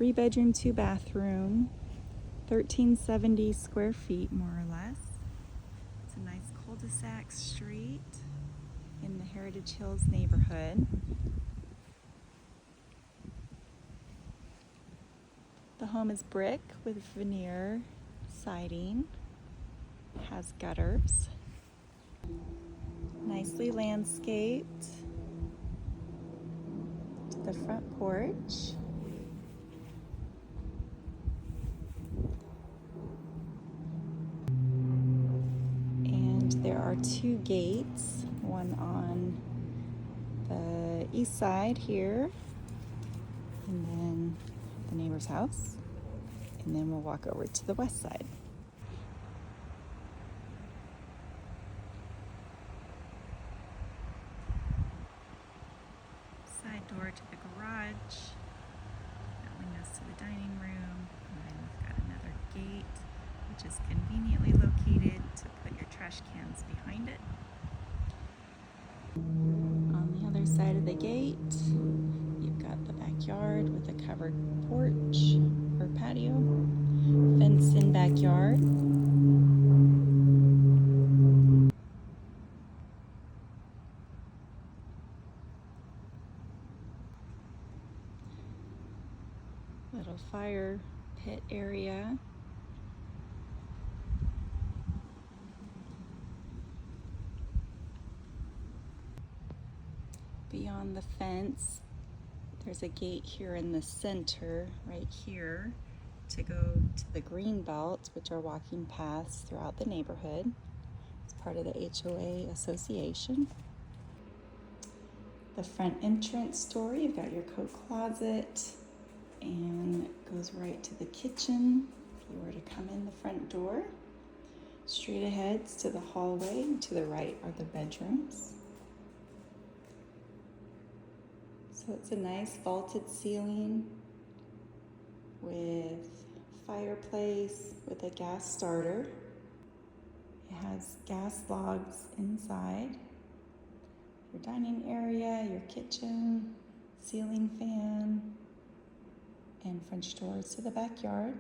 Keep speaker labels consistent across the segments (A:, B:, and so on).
A: 3-bedroom, 2-bathroom, 1370 square feet, more or less. It's a nice cul-de-sac street in the Heritage Hills neighborhood. The home is brick with veneer siding, has gutters, nicely landscaped. The front porch. And there are 2 gates, one on the east side here, and then the neighbor's house, and then we'll walk over to the west side. Side door to the garage, got windows to the dining room, and then we've got another gate, which is conveniently located to put your trash cans behind it. On the other side of the gate, you've got the backyard with a covered porch or patio, fenced-in backyard. Little fire pit area. Beyond the fence, there's a gate here in the center, right here, to go to the greenbelt, which are walking paths throughout the neighborhood. It's part of the HOA association. The front entrance door, you've got your coat closet, and it goes right to the kitchen if you were to come in the front door. Straight ahead to the hallway, to the right are the bedrooms. So it's a nice vaulted ceiling with fireplace with a gas starter. It has gas logs inside. Your dining area, your kitchen, ceiling fan, and French doors to the backyard.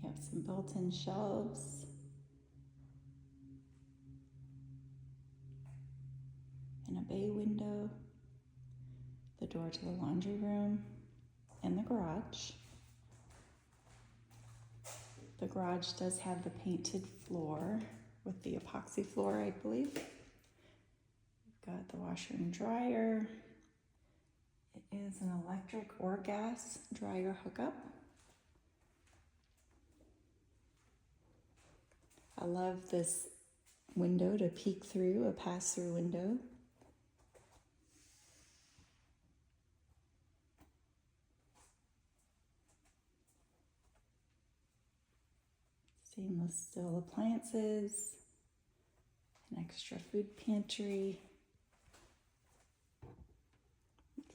A: You have some built-in shelves. And a bay window, the door to the laundry room, and the garage. The garage does have the painted floor with the epoxy floor, I believe. We've got the washer and dryer. It is an electric or gas dryer hookup. I love this window to peek through, a pass-through window. Stainless steel appliances, an extra food pantry,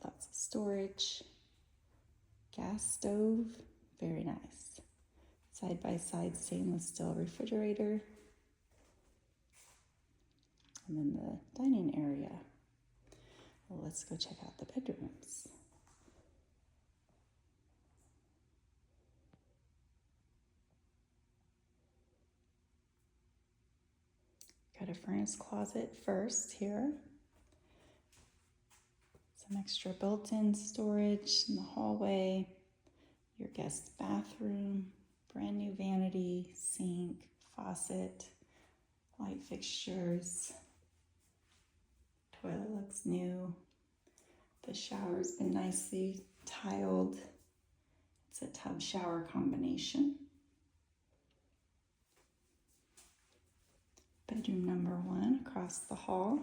A: lots of storage, gas stove, very nice. Side-by-side stainless steel refrigerator, and then the dining area. Well, let's go check out the bedrooms. Got a furnace closet first here. Some extra built-in storage in the hallway. Your guest bathroom, brand new vanity, sink, faucet, light fixtures. Toilet looks new. The shower's been nicely tiled. It's a tub shower combination. Bedroom number 1 across the hall.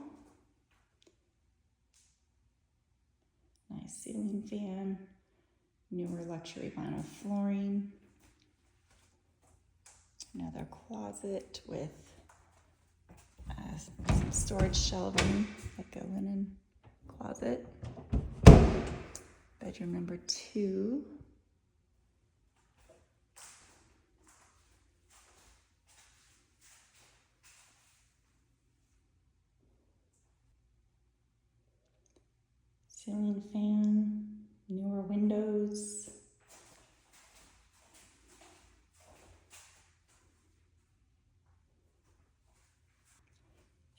A: Nice ceiling fan, newer luxury vinyl flooring. Another closet with some storage shelving, like a linen closet. Bedroom number 2. Ceiling fan, newer windows.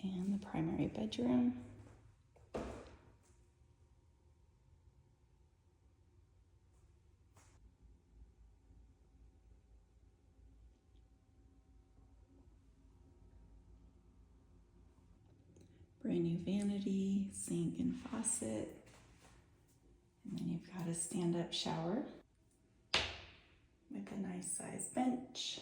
A: And the primary bedroom. Brand new vanity, sink and faucet. And then you've got a stand-up shower with a nice size bench.